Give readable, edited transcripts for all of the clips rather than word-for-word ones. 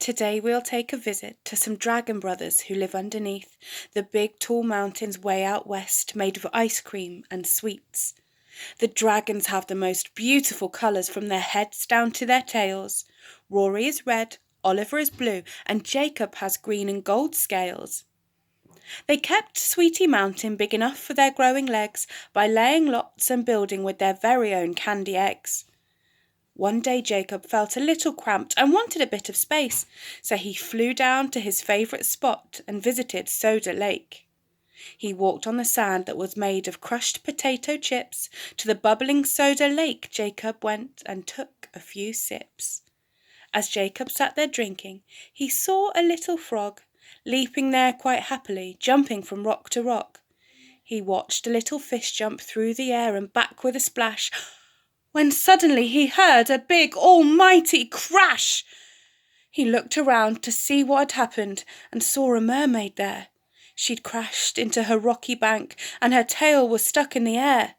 Today we'll take a visit to some dragon brothers who live underneath the big tall mountains way out west made of ice cream and sweets. The dragons have the most beautiful colours from their heads down to their tails. Rory is red, Oliver is blue, and Jacob has green and gold scales. They kept Sweetie Mountain big enough for their growing legs by laying lots and building with their very own candy eggs. One day Jacob felt a little cramped and wanted a bit of space, so he flew down to his favourite spot and visited Soda Lake. He walked on the sand that was made of crushed potato chips. To the bubbling Soda Lake Jacob went and took a few sips. As Jacob sat there drinking, he saw a little frog, leaping there quite happily, jumping from rock to rock. He watched a little fish jump through the air and back with a splash, when suddenly he heard a big almighty crash. He looked around to see what had happened and saw a mermaid there. She'd crashed into her rocky bank and her tail was stuck in the air.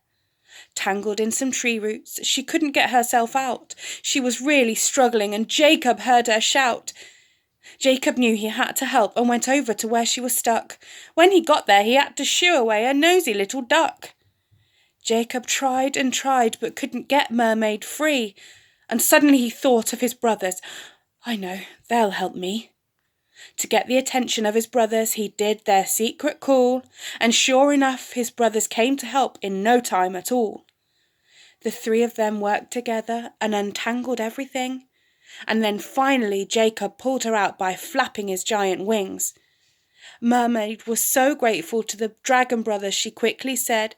Tangled in some tree roots, she couldn't get herself out. She was really struggling and Jacob heard her shout. Jacob knew he had to help and went over to where she was stuck. When he got there, he had to shoo away a nosy little duck. Jacob tried and tried but couldn't get Mermaid free, and suddenly he thought of his brothers. I know, they'll help me. To get the attention of his brothers, he did their secret call, and sure enough, his brothers came to help in no time at all. The three of them worked together and untangled everything, and then finally Jacob pulled her out by flapping his giant wings. Mermaid was so grateful to the dragon brothers she quickly said,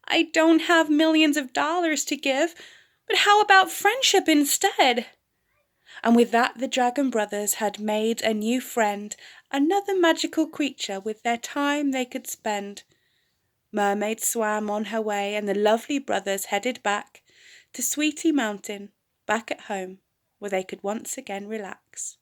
I don't have millions of dollars to give, but how about friendship instead? And with that the dragon brothers had made a new friend, another magical creature with their time they could spend. Mermaid swam on her way and the lovely brothers headed back to Sweetie Mountain, back at home, where they could once again relax.